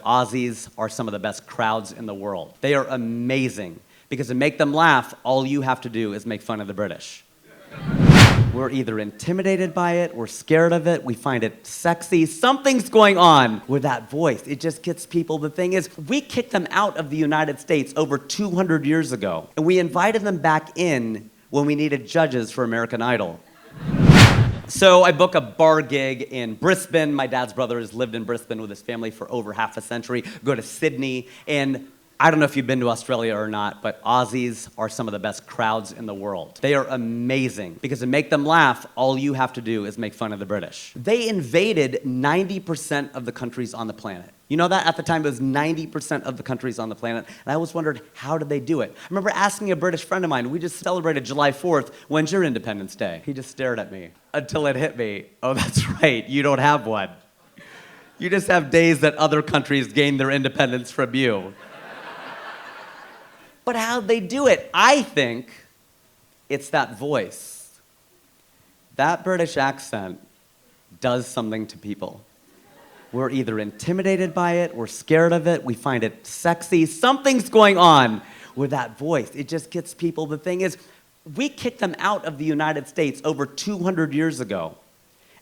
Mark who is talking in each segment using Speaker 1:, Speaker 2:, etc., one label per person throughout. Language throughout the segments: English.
Speaker 1: Aussies are some of the best crowds in the world. They are amazing because to make them laugh, all you have to do is make fun of the British. We're either intimidated by it, we're scared of it, we find it sexy. Something's going on with that voice. It just gets people. The thing is, we kicked them out of the United States over 200 years ago, and we invited them back in when we needed judges for American Idol. So I book a bar gig in Brisbane. My dad's brother has lived in Brisbane with his family for over half a century. Go to Sydney, and I don't know if you've been to Australia or not, but Aussies are some of the best crowds in the world. They are amazing because to make them laugh, all you have to do is make fun of the British. They invaded 90% of the countries on the planet. You know that? At the time, it was 90% of the countries on the planet. And I always wondered, how did they do it? I remember asking a British friend of mine, we just celebrated July 4th, when's your Independence Day? He just stared at me until it hit me. Oh, that's right, you don't have one. You just have days that other countries gain their independence from you. But how'd they do it? I think it's that voice. That British accent does something to people. We're either intimidated by it, we're scared of it, we find it sexy. Something's going on with that voice. It just gets people. The thing is, we kicked them out of the United States over 200 years ago,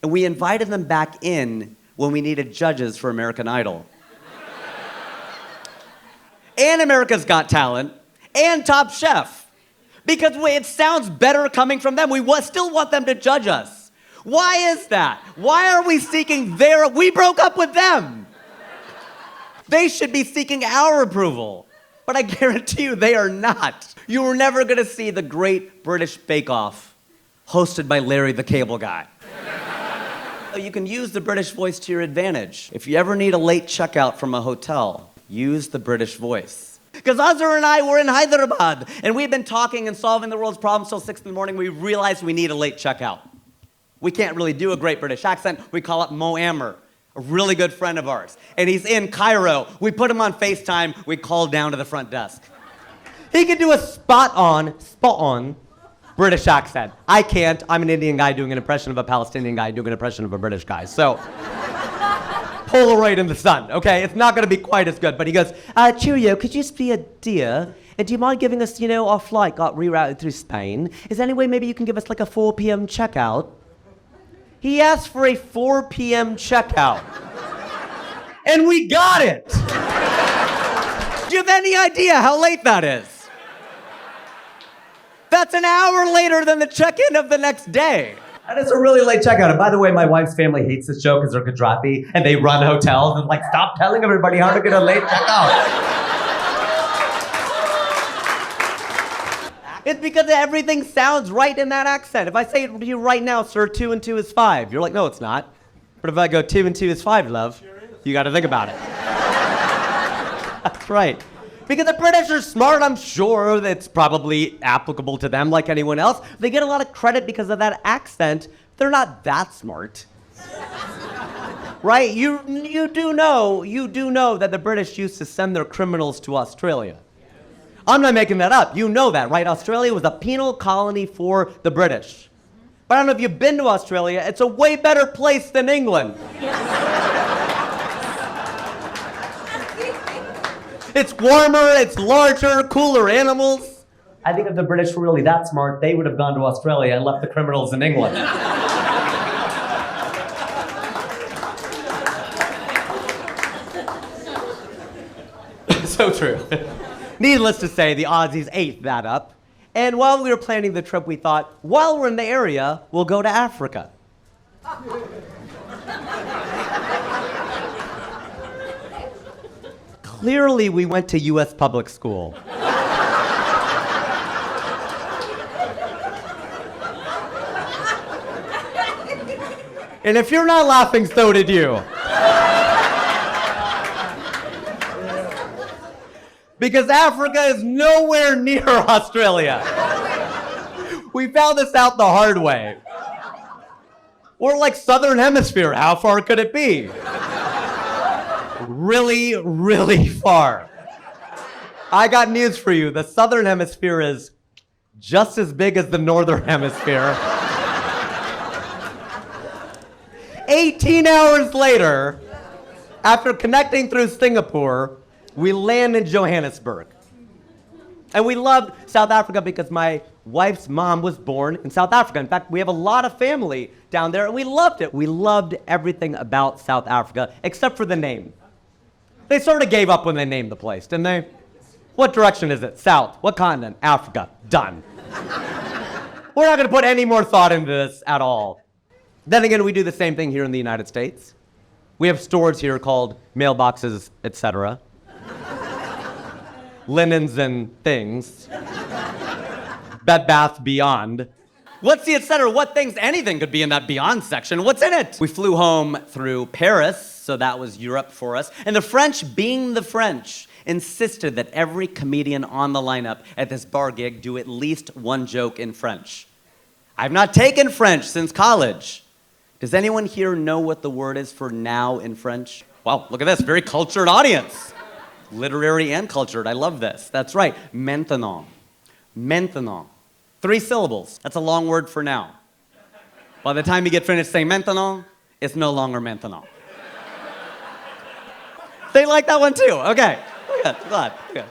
Speaker 1: and we invited them back in when we needed judges for American Idol. And America's Got Talent. And Top Chef, because it sounds better coming from them. We still want them to judge us. Why is that? Why are we seeking we broke up with them. They should be seeking our approval, but I guarantee you they are not. You are never gonna see the Great British Bake Off hosted by Larry the Cable Guy. You can use the British voice to your advantage. If you ever need a late checkout from a hotel, use the British voice. Because Azhar and I were in Hyderabad, and we've been talking and solving the world's problems till 6 in the morning. We realized we need a late checkout. We can't really do a great British accent. We call up Mo Ammer, a really good friend of ours. And he's in Cairo. We put him on FaceTime. We called down to the front desk. He can do a spot on British accent. I can't. I'm an Indian guy doing an impression of a Palestinian guy doing an impression of a British guy. So Polaroid in the sun, okay? It's not gonna be quite as good, but he goes, cheerio, could you just be a dear? And do you mind giving us, our flight got rerouted through Spain? Is there any way maybe you can give us like a 4 p.m. checkout? He asked for a 4 p.m. checkout. And we got it! Do you have any idea how late that is? That's an hour later than the check-in of the next day. That is a really late checkout. And by the way, my wife's family hates this show because they're Gujarati and they run hotels and stop telling everybody how to get a late checkout. It's because everything sounds right in that accent. If I say it to you right now, sir, 2 and 2 is 5, you're like, no, it's not. But if I go 2 and 2 is 5, love, you got to think about it. That's right. Because the British are smart, I'm sure that's probably applicable to them like anyone else. They get a lot of credit because of that accent. They're not that smart. Right? You do know that the British used to send their criminals to Australia. I'm not making that up. You know that, right? Australia was a penal colony for the British. But I don't know if you've been to Australia, it's a way better place than England. It's warmer, it's larger, cooler animals. I think if the British were really that smart, they would have gone to Australia and left the criminals in England. So true. Needless to say, the Aussies ate that up. And while we were planning the trip, we thought, while we're in the area, we'll go to Africa. Clearly, we went to U.S. public school. And if you're not laughing, so did you. Because Africa is nowhere near Australia. We found this out the hard way. We're like Southern Hemisphere. How far could it be? Really, really far. I got news for you. The Southern Hemisphere is just as big as the Northern Hemisphere. 18 hours later, After connecting through Singapore, we land in Johannesburg. And we loved South Africa because my wife's mom was born in South Africa. In fact, we have a lot of family down there, and we loved it. We loved everything about South Africa, except for the name. They sort of gave up when they named the place, didn't they? What direction is it? South. What continent? Africa. Done. We're not going to put any more thought into this at all. Then again, we do the same thing here in the United States. We have stores here called mailboxes, etc. Linens and things. Bed Bath Beyond. What's the etc.? What things? Anything could be in that Beyond section. What's in it? We flew home through Paris, so that was Europe for us. And the French, being the French, insisted that every comedian on the lineup at this bar gig do at least one joke in French. I've not taken French since college. Does anyone here know what the word is for now in French? Wow, look at this, very cultured audience. Literary and cultured, I love this. That's right, maintenant. Maintenant. 3 syllables, that's a long word for now. By the time you get finished saying maintenant, it's no longer maintenant. They like that one too, okay. Good, glad, good.